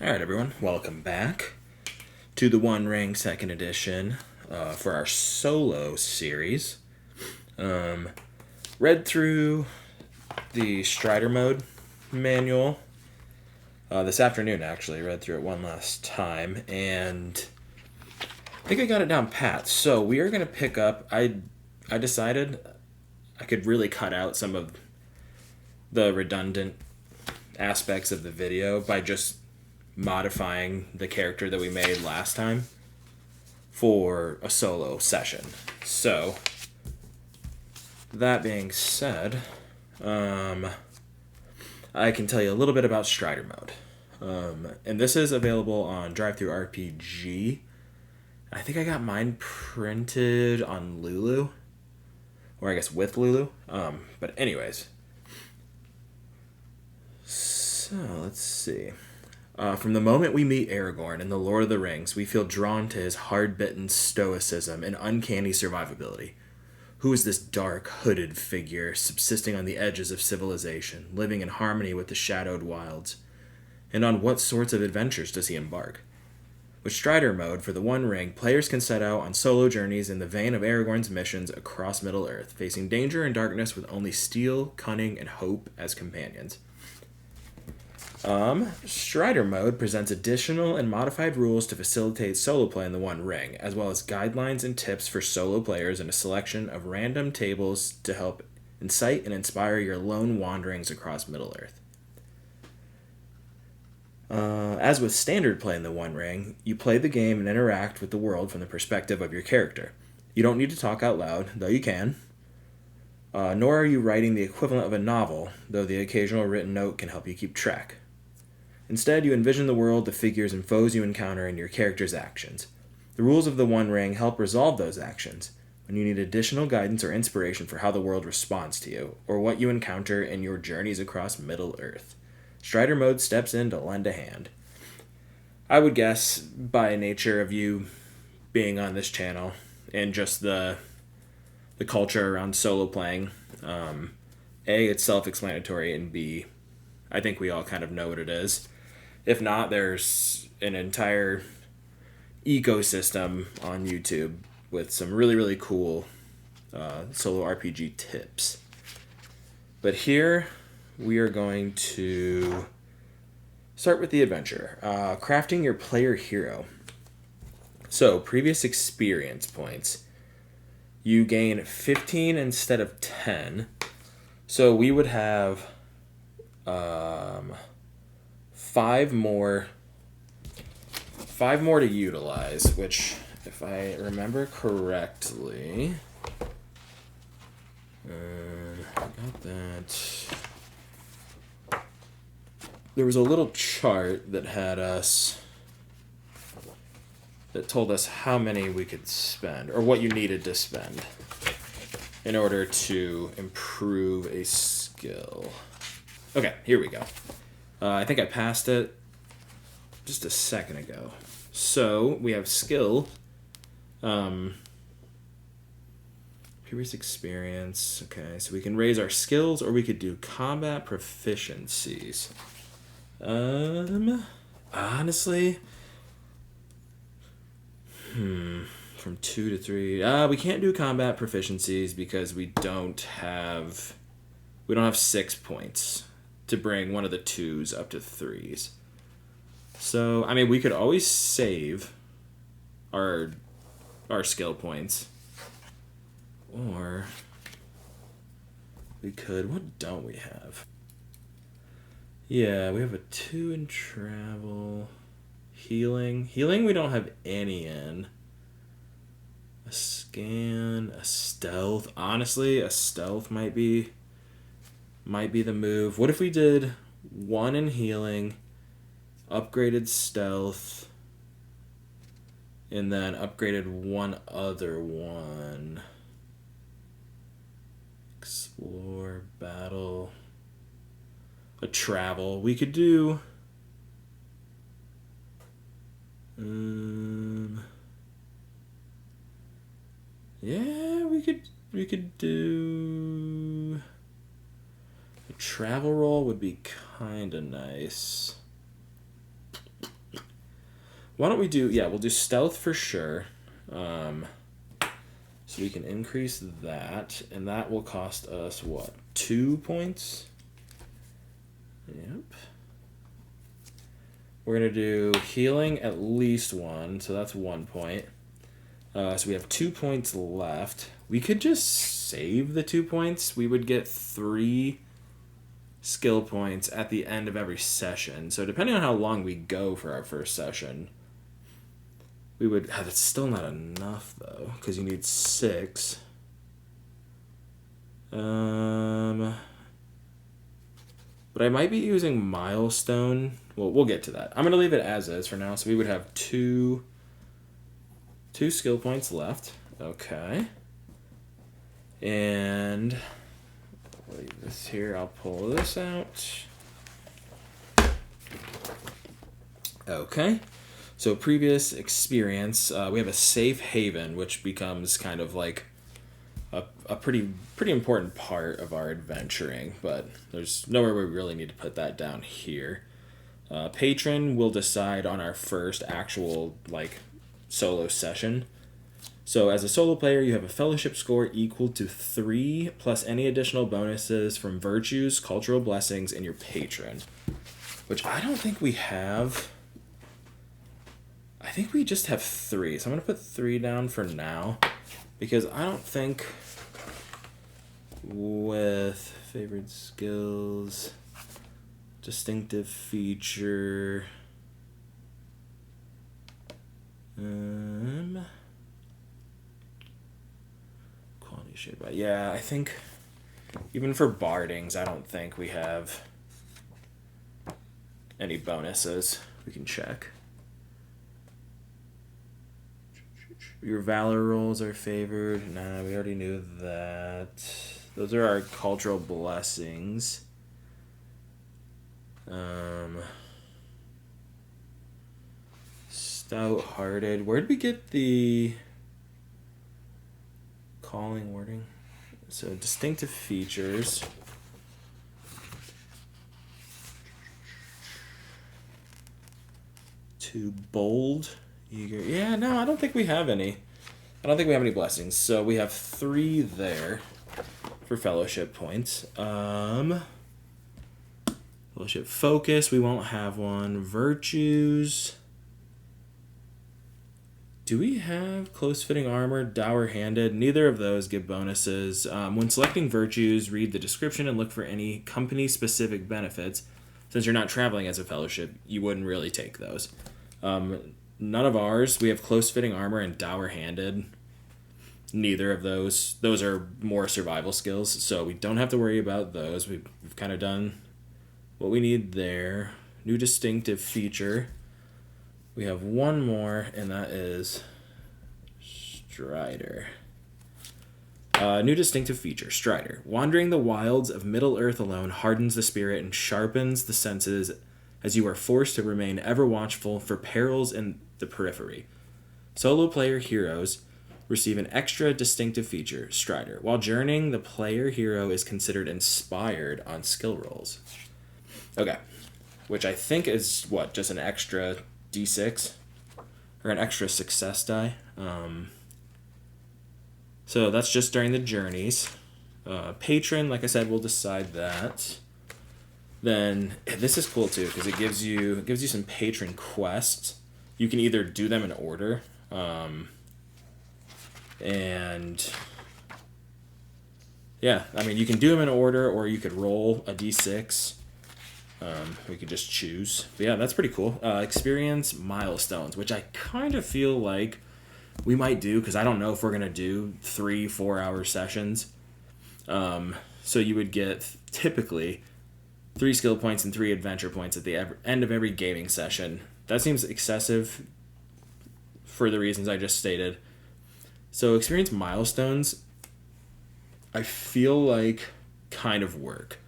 Alright everyone, welcome back to the One Ring 2nd edition for our solo series. Read through the Strider mode manual this afternoon actually, read through it one last time, and I think I got it down pat. So we are going to pick up, I decided I could really cut out some of the redundant aspects of the video by just modifying the character that we made last time for a solo session. So, that being said, I can tell you a little bit about Strider mode. And this is available on DriveThruRPG. I think I got mine printed on Lulu, or I guess with Lulu. But anyways, so let's see. From the moment we meet Aragorn in The Lord of the Rings, we feel drawn to his hard-bitten stoicism and uncanny survivability. Who is this dark, hooded figure, subsisting on the edges of civilization, living in harmony with the shadowed wilds? And on what sorts of adventures does he embark? With Strider mode for the One Ring, players can set out on solo journeys in the vein of Aragorn's missions across Middle-earth, facing danger and darkness with only steel, cunning, and hope as companions. Strider mode presents additional and modified rules to facilitate solo play in the One Ring, as well as guidelines and tips for solo players and a selection of random tables to help incite and inspire your lone wanderings across Middle-earth. As with standard play in the One Ring, you play the game and interact with the world from the perspective of your character. You don't need to talk out loud, though you can. Nor are you writing the equivalent of a novel, though the occasional written note can help you keep track. Instead, you envision the world, the figures and foes you encounter, and your character's actions. The rules of the One Ring help resolve those actions when you need additional guidance or inspiration for how the world responds to you, or what you encounter in your journeys across Middle-earth. Strider mode steps in to lend a hand. I would guess, by nature of you being on this channel, and just the culture around solo playing, A, it's self-explanatory, and B, I think we all kind of know what it is. If not, there's an entire ecosystem on YouTube with some really, really cool solo RPG tips. But here, we are going to start with the adventure. Crafting your player hero. So, previous experience points. You gain 15 instead of 10. So, we would have 5 more to utilize, which, if I remember correctly, I got that. There was a little chart that had us, that told us how many we could spend, or what you needed to spend in order to improve a skill. Okay, here we go. I think I passed it just a second ago. So, we have skill. Previous experience. Okay, so we can raise our skills, or we could do combat proficiencies. Honestly, from 2 to 3. We can't do combat proficiencies because we don't have 6 points to bring one of the 2s up to 3s. So, I mean, we could always save our skill points. Or we could, what don't we have? Yeah, we have a 2 in travel. Healing we don't have any in. A scan, a stealth. Honestly, a stealth might be the move. What if we did 1 in healing, upgraded stealth, and then upgraded one other one? Explore, battle, a travel. We could do yeah, we could do a travel roll would be kind of nice. Why don't we do, yeah, we'll do stealth for sure. So we can increase that, and that will cost us, what, 2 points? Yep. We're going to do healing at least 1, so that's 1 point. So we have 2 points left. We could just save the 2 points. We would get 3 skill points at the end of every session. So depending on how long we go for our first session, we would... That's still not enough, though, because you need 6. But I might be using milestone. Well, we'll get to that. I'm going to leave it as is for now. So we would have 2 skill points left. Okay. And I'll leave this here. I'll pull this out. Okay. So previous experience, we have a safe haven, which becomes kind of like a pretty important part of our adventuring, but there's nowhere we really need to put that down here. Patron will decide on our first actual solo session. So as a solo player, you have a fellowship score equal to 3 plus any additional bonuses from virtues, cultural blessings, and your patron, which I don't think we have. I think we just have 3, so I'm going to put 3 down for now, because I don't think with favored skills, distinctive feature, quality shade by, yeah, I think even for bardings, I don't think we have any bonuses. We can check. Your valor rolls are favored. Nah, we already knew that. Those are our cultural blessings. Stout-hearted. Where did we get the calling wording? So distinctive features. Too bold. Eager. Yeah, no, I don't think we have any. I don't think we have any blessings. So we have 3 there for fellowship points. Fellowship focus, we won't have one. Virtues. Do we have close-fitting armor, dour-handed? Neither of those give bonuses. When selecting virtues, read the description and look for any company-specific benefits. Since you're not traveling as a fellowship, you wouldn't really take those. None of ours. We have close-fitting armor and dour-handed. Neither of those. Those are more survival skills, so we don't have to worry about those. We've kind of done what we need there. New distinctive feature. We have one more, and that is Strider. New distinctive feature, Strider. Wandering the wilds of Middle-earth alone hardens the spirit and sharpens the senses as you are forced to remain ever watchful for perils in the periphery. Solo player heroes receive an extra distinctive feature, Strider. While journeying, the player hero is considered inspired on skill rolls. Okay, which I think is, just an extra d6? Or an extra success die. So that's just during the journeys. Patron, like I said, we'll decide that. Then this is cool too because it gives you some patron quests. You can either do them in order, and yeah, I mean you can do them in order, or you could roll a d6. We could just choose. But yeah, that's pretty cool. Experience milestones, which I kind of feel like we might do because I don't know if we're gonna do 3-4 hour sessions. So you would get typically 3 skill points and 3 adventure points at the end of every gaming session. That seems excessive for the reasons I just stated. So experience milestones, I feel like kind of work.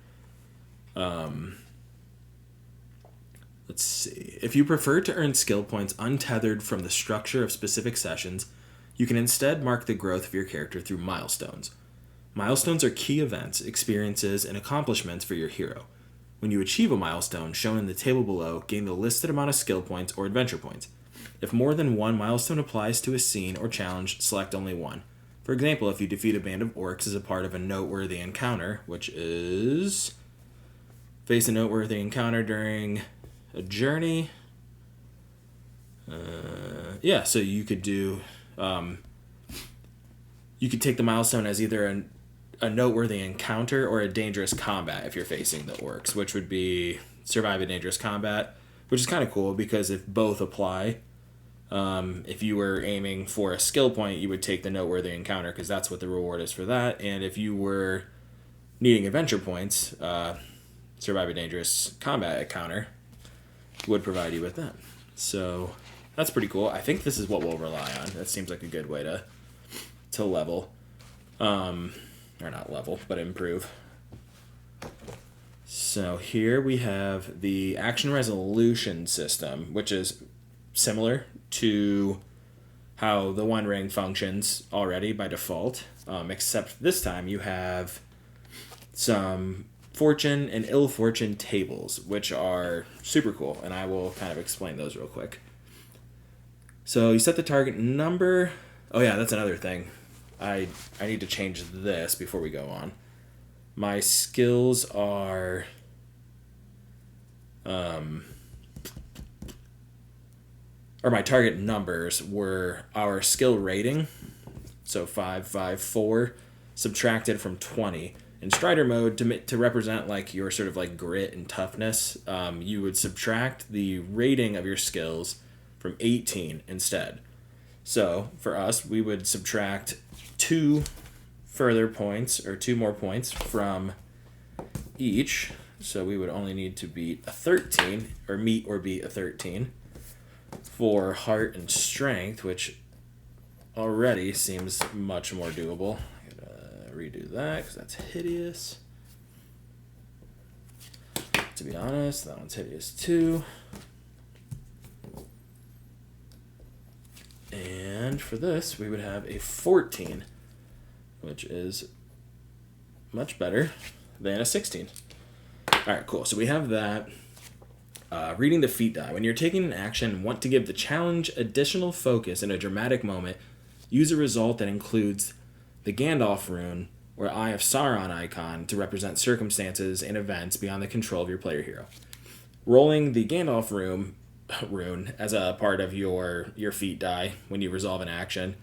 Let's see. If you prefer to earn skill points untethered from the structure of specific sessions, you can instead mark the growth of your character through milestones. Milestones are key events, experiences, and accomplishments for your hero. When you achieve a milestone shown in the table below, gain the listed amount of skill points or adventure points. If more than one milestone applies to a scene or challenge, select only one. For example, if you defeat a band of orcs as a part of a noteworthy encounter, which is face a noteworthy encounter during a journey. So you could do, you could take the milestone as either a noteworthy encounter or a dangerous combat if you're facing the orcs, which would be survive a dangerous combat, which is kind of cool because if both apply, if you were aiming for a skill point, you would take the noteworthy encounter because that's what the reward is for that. And if you were needing adventure points, survive a dangerous combat encounter would provide you with that. So that's pretty cool. I think this is what we'll rely on. That seems like a good way to level. Or not level, but improve. So here we have the action resolution system, which is similar to how the One Ring functions already by default, except this time you have some fortune and ill fortune tables, which are super cool, and I will kind of explain those real quick. So you set the target number. Oh yeah, that's another thing. I need to change this before we go on. My skills are or my target numbers were our skill rating, so 5, 5, 4, subtracted from 20. In Strider mode, to represent like your sort of like grit and toughness, you would subtract the rating of your skills from 18 instead. So for us, we would subtract 2 further points or 2 more points from each. So we would only need to beat a 13 or meet or beat a 13 for heart and strength, which already seems much more doable. I'm gonna redo that because that's hideous. To be honest, that one's hideous too. And for this, we would have a 14, which is much better than a 16. All right, cool. So we have that. Reading the feat die. When you're taking an action and want to give the challenge additional focus in a dramatic moment, use a result that includes the Gandalf rune or Eye of Sauron icon to represent circumstances and events beyond the control of your player hero. Rolling the Gandalf rune as a part of your feat die when you resolve an action.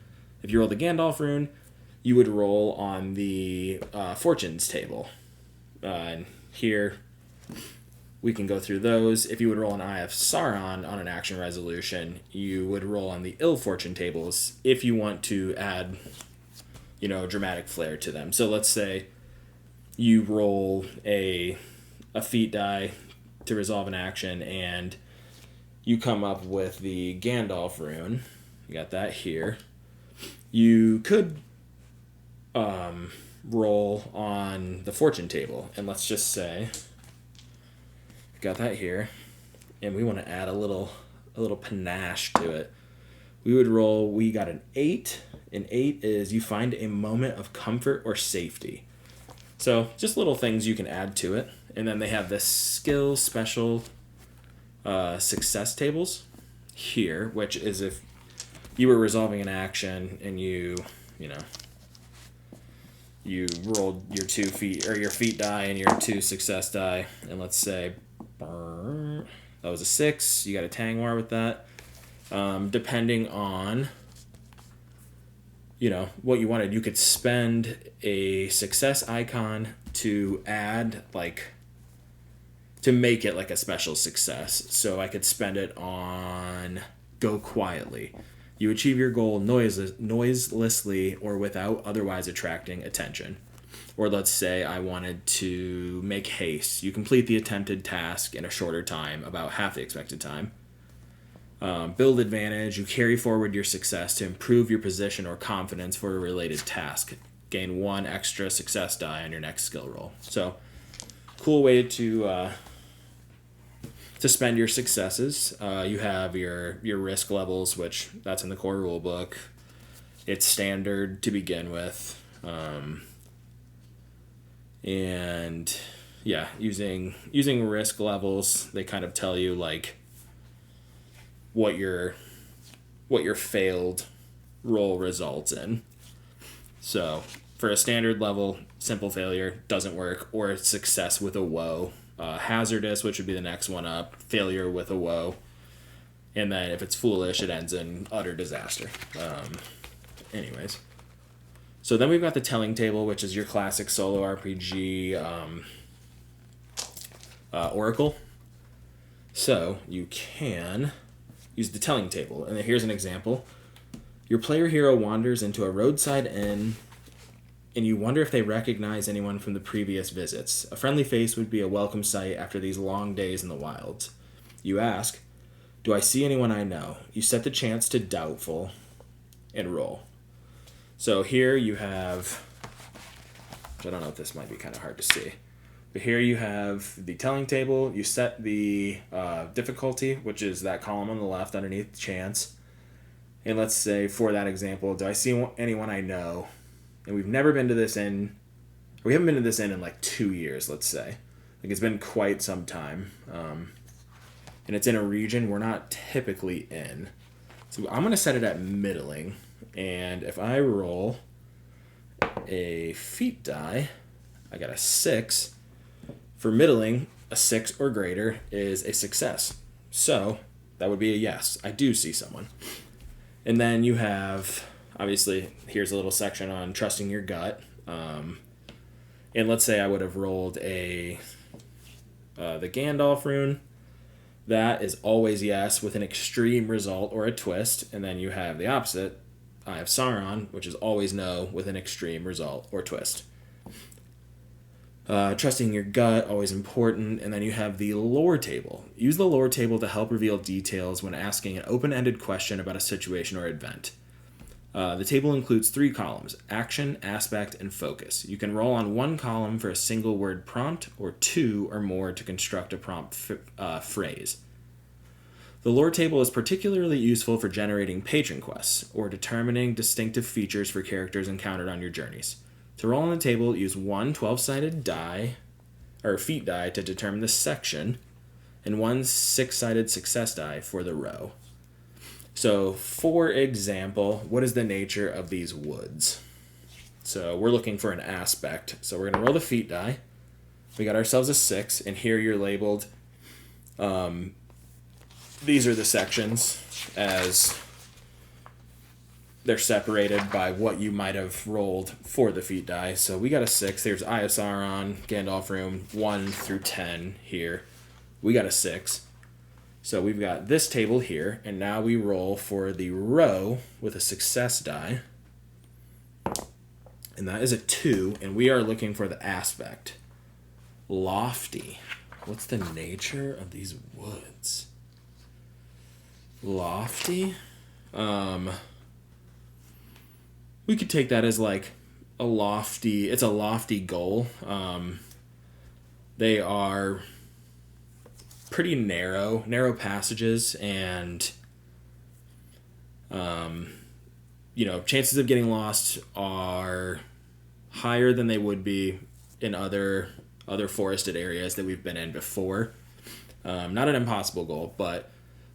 If you roll the Gandalf rune, you would roll on the fortunes table. And here we can go through those. If you would roll an Eye of Sauron on an action resolution, you would roll on the ill fortune tables if you want to add, a dramatic flair to them. So let's say you roll a feat die to resolve an action and you come up with the Gandalf rune. You got that here. You could roll on the fortune table, and let's just say got that here, and we want to add a little panache to it. We got an 8. An 8 is you find a moment of comfort or safety. So just little things you can add to it. And then they have the skill special success tables here, which is if you were resolving an action and you rolled your 2 feet or your feat die and your 2 success die, and let's say that was a 6. You got a Tangwar with that. Depending on what you wanted, you could spend a success icon to add to make it like a special success. So I could spend it on go quietly. You achieve your goal noiselessly or without otherwise attracting attention. Or let's say I wanted to make haste. You complete the attempted task in a shorter time, about half the expected time. Build advantage. You carry forward your success to improve your position or confidence for a related task. Gain 1 extra success die on your next skill roll. So, cool way to spend your successes. You have your risk levels, which that's in the core rule book. It's standard to begin with. And yeah, using risk levels, they kind of tell you what your what your failed roll results in. So for a standard level, simple failure doesn't work, or it's success with a woe. Hazardous, which would be the next one up, failure with a woe. And then if it's foolish, it ends in utter disaster. Anyways. So then we've got the telling table, which is your classic solo RPG oracle. So you can use the telling table. And here's an example. Your player hero wanders into a roadside inn, and you wonder if they recognize anyone from the previous visits. A friendly face would be a welcome sight after these long days in the wilds. You ask, do I see anyone I know? You set the chance to doubtful and roll. So here you have, I don't know if this might be kind of hard to see, but here you have the telling table. You set the difficulty, which is that column on the left underneath chance. And let's say for that example, do I see anyone I know? And we've never been to this inn, or we haven't been to this inn in like 2 years, let's say. Like it's been quite some time. And it's in a region we're not typically in. So I'm going to set it at middling. And if I roll a feat die, I got a 6. For middling, a 6 or greater is a success. So that would be a yes. I do see someone. And then you have, obviously, here's a little section on trusting your gut. And let's say I would have rolled the Gandalf rune. That is always yes with an extreme result or a twist. And then you have the opposite. I have Sauron, which is always no with an extreme result or twist. Trusting your gut, always important. And then you have the lore table. Use the lore table to help reveal details when asking an open-ended question about a situation or event. The table includes 3 columns: action, aspect, and focus. You can roll on 1 column for a single word prompt, or 2 or more to construct a prompt phrase. The lore table is particularly useful for generating patron quests, or determining distinctive features for characters encountered on your journeys. To roll on the table, use 1 12-sided die, or feat die, to determine the section, and 1 6-sided success die for the row. So, for example, what is the nature of these woods? So, we're looking for an aspect. So, we're going to roll the feat die. We got ourselves a 6, and here you're labeled, these are the sections as they're separated by what you might have rolled for the feat die. So, we got a 6. There's Eye of Sauron, Gandalf Room, 1 through 10 here. We got a 6. So we've got this table here, and now we roll for the row with a success die. And that is a 2, and we are looking for the aspect. Lofty. What's the nature of these woods? Lofty? We could take that as like it's a lofty goal. They are pretty narrow passages, and chances of getting lost are higher than they would be in other forested areas that we've been in before. Not an impossible goal, but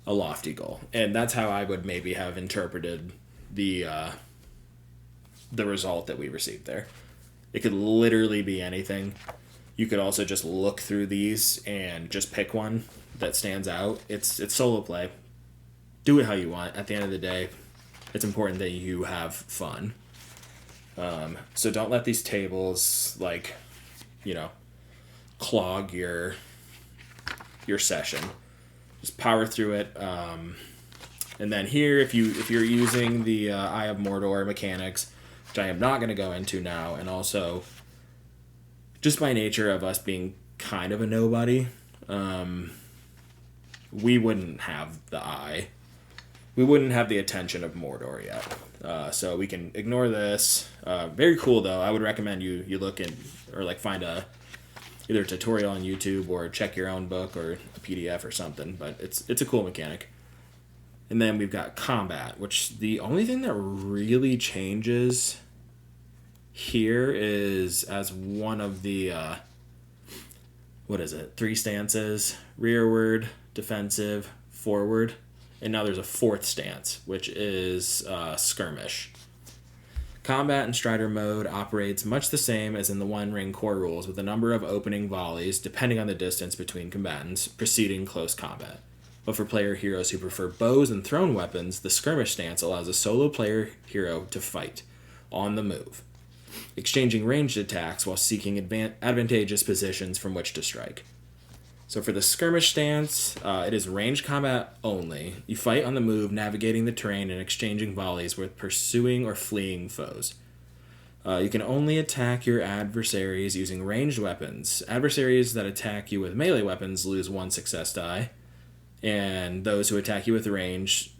a lofty goal, and that's how I would maybe have interpreted the result that we received there. It could literally be anything. You could also just look through these and just pick one that stands out. It's solo play. Do it how you want. At the end of the day, it's important that you have fun. So don't let these tables clog your session. Just power through it. And then here, if you're using the Eye of Mordor mechanics, which I am not going to go into now, and also just by nature of us being kind of a nobody, we wouldn't have the eye. We wouldn't have the attention of Mordor yet. So we can ignore this. Very cool, though. I would recommend you look in, or find either a tutorial on YouTube or check your own book or a PDF or something. But it's a cool mechanic. And then we've got combat, which the only thing that really changes here is as one of the 3 stances: rearward, defensive, forward. And now there's a fourth stance, which is skirmish. Combat in Strider mode operates much the same as in the One Ring core rules, with a number of opening volleys, depending on the distance between combatants, preceding close combat. But for player heroes who prefer bows and thrown weapons, the skirmish stance allows a solo player hero to fight on the move, exchanging ranged attacks while seeking advantageous positions from which to strike. So for the skirmish stance, it is ranged combat only. You fight on the move, navigating the terrain and exchanging volleys with pursuing or fleeing foes. You can only attack your adversaries using ranged weapons. Adversaries that attack you with melee weapons lose 1 success die, and those who attack you with ranged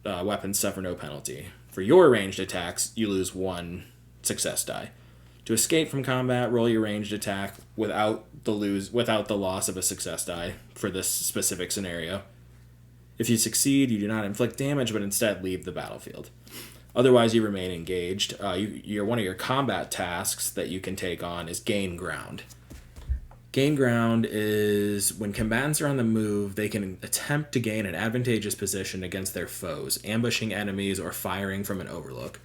weapons suffer no penalty. For your ranged attacks, you lose 1 success die. To escape from combat, roll your ranged attack without the loss of a success die for this specific scenario. If you succeed, you do not inflict damage, but instead leave the battlefield. Otherwise, you remain engaged. One of your combat tasks that you can take on is gain ground. Gain ground is when combatants are on the move, they can attempt to gain an advantageous position against their foes, ambushing enemies or firing from an overlook.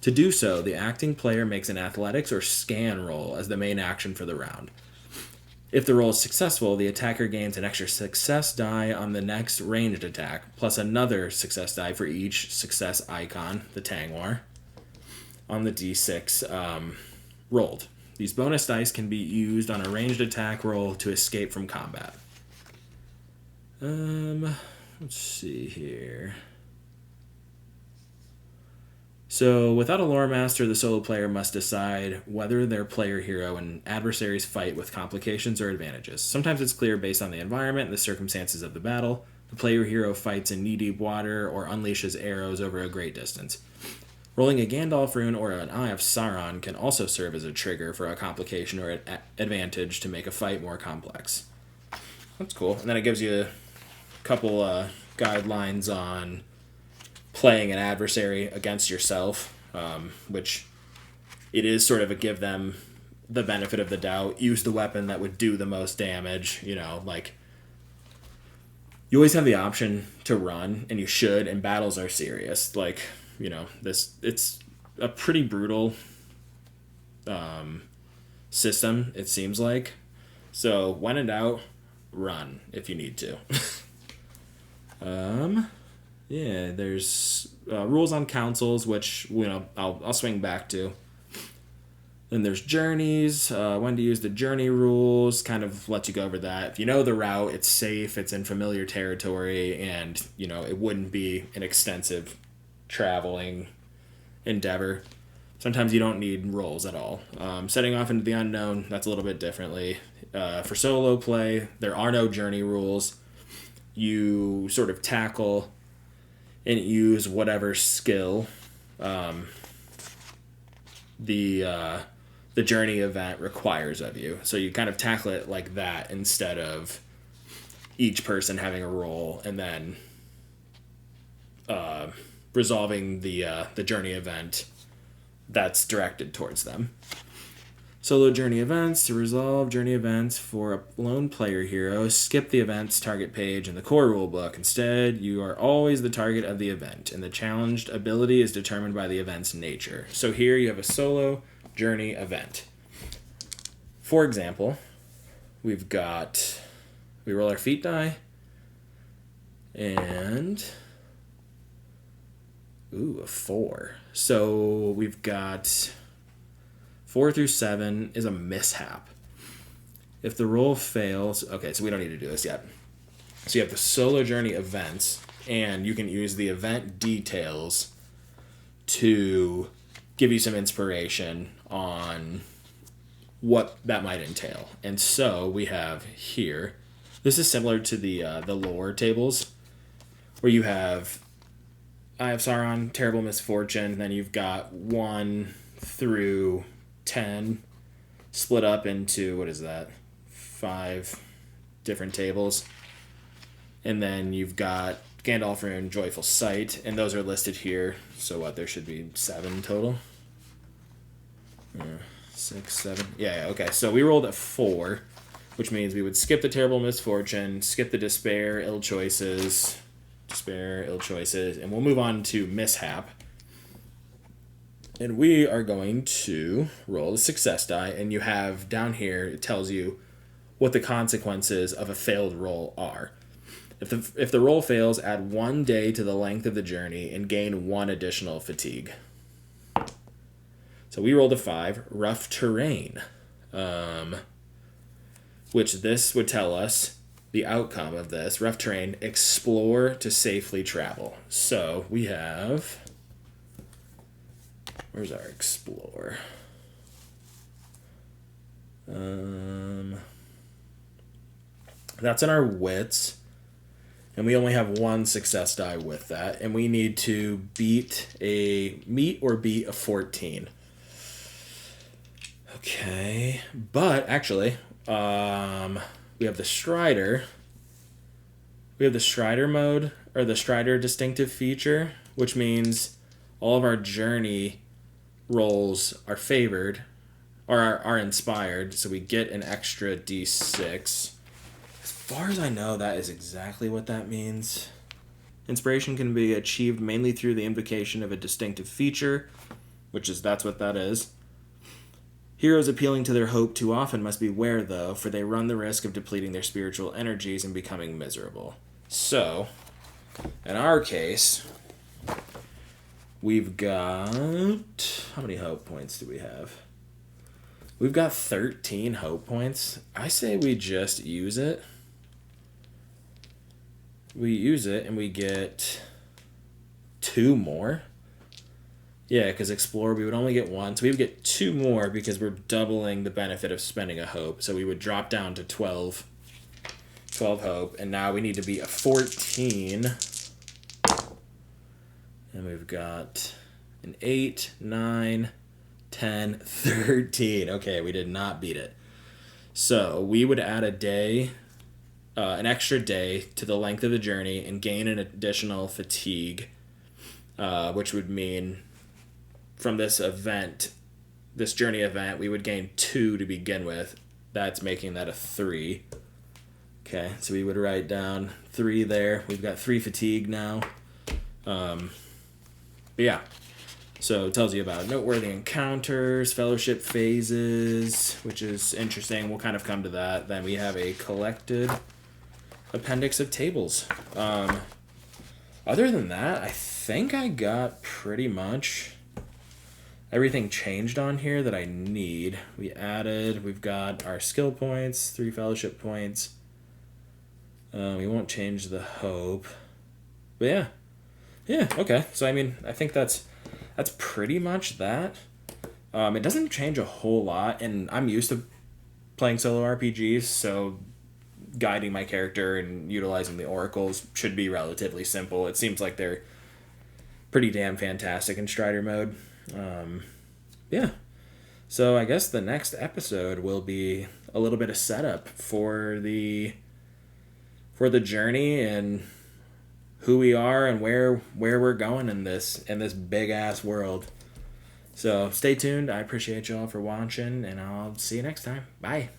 To do so, the acting player makes an athletics or scan roll as the main action for the round. If the roll is successful, the attacker gains an extra success die on the next ranged attack, plus another success die for each success icon, the Tangwar, on the d6 rolled. These bonus dice can be used on a ranged attack roll to escape from combat. Let's see here. So, without a lore master, the solo player must decide whether their player hero and adversaries fight with complications or advantages. Sometimes it's clear based on the environment and the circumstances of the battle. The player hero fights in knee-deep water or unleashes arrows over a great distance. Rolling a Gandalf rune or an Eye of Sauron can also serve as a trigger for a complication or advantage to make a fight more complex. That's cool. And then it gives you a couple guidelines on playing an adversary against yourself, which it is sort of a give them the benefit of the doubt. Use the weapon that would do the most damage. You always have the option to run, and you should, and battles are serious. It's a pretty brutal system, it seems like. So when in doubt, run if you need to. Yeah, there's rules on councils, which I'll swing back to. Then there's journeys, when to use the journey rules, kind of let you go over that. If you know the route, it's safe, it's in familiar territory, and it wouldn't be an extensive traveling endeavor. Sometimes you don't need rolls at all. Setting off into the unknown, that's a little bit differently. For solo play, there are no journey rules. You sort of tackle and use whatever skill the journey event requires of you. So you kind of tackle it like that instead of each person having a role and then resolving the journey event that's directed towards them. Solo journey events. To resolve journey events for a lone player hero, skip the event's target page in the core rulebook. Instead, you are always the target of the event, and the challenged ability is determined by the event's nature. So here you have a solo journey event. For example, we roll our feat die, and a 4. So we've got 4 through 7 is a mishap. If the roll fails... Okay, so we don't need to do this yet. So you have the solo journey events, and you can use the event details to give you some inspiration on what that might entail. And so we have here... This is similar to the lore tables, where you have Eye of Sauron, Terrible Misfortune, and then you've got 1 through 10 split up into, 5 different tables. And then you've got Gandalf Rune, Joyful Sight, and those are listed here. So there should be 7 total? 6, 7. Yeah, okay. So we rolled a 4, which means we would skip the Terrible Misfortune, skip the Despair, Ill Choices, despair, ill choices, and we'll move on to mishap. And we are going to roll a success die, and you have down here, it tells you what the consequences of a failed roll are. If the roll fails, add 1 day to the length of the journey and gain 1 additional fatigue. So we rolled a 5, rough terrain, which this would tell us the outcome of this. Rough terrain, explore to safely travel. So we have... Where's our explore? That's in our wits. And we only have 1 success die with that. And we need to meet or beat a 14. Okay. But actually, we have the Strider. We have the Strider mode, or the Strider distinctive feature, which means all of our journey rolls are favored, or are inspired, so we get an extra d6. As far as I know, that is exactly what that means. Inspiration can be achieved mainly through the invocation of a distinctive feature, that's what that is. Heroes appealing to their hope too often must beware, though, for they run the risk of depleting their spiritual energies and becoming miserable. So, in our case, we've got... How many hope points do we have? We've got 13 hope points. I say we just use it. We use it and we get 2 more. Yeah, because Explore, we would only get 1. So we would get 2 more because we're doubling the benefit of spending a hope. So we would drop down to 12 hope. And now we need to be a 14. And we've got an 8, 9, 10, 13. Okay, we did not beat it. So we would add a day, an extra day to the length of the journey and gain an additional fatigue, which would mean from this event, this journey event, we would gain 2 to begin with. That's making that a 3. Okay, so we would write down 3 there. We've got 3 fatigue now. But yeah, so it tells you about noteworthy encounters, fellowship phases, which is interesting. We'll kind of come to that. Then we have a collected appendix of tables. Other than that, I think I got pretty much everything changed on here that I need. We've got our skill points, 3 fellowship points. We won't change the hope. But yeah, okay. So I mean, I think that's pretty much that. It doesn't change a whole lot, and I'm used to playing solo RPGs, so guiding my character and utilizing the oracles should be relatively simple. It seems like they're pretty damn fantastic in Strider mode. Yeah. So I guess the next episode will be a little bit of setup for the journey and who we are and where we're going in this big ass world. So stay tuned. I appreciate y'all for watching, and I'll see you next time. Bye.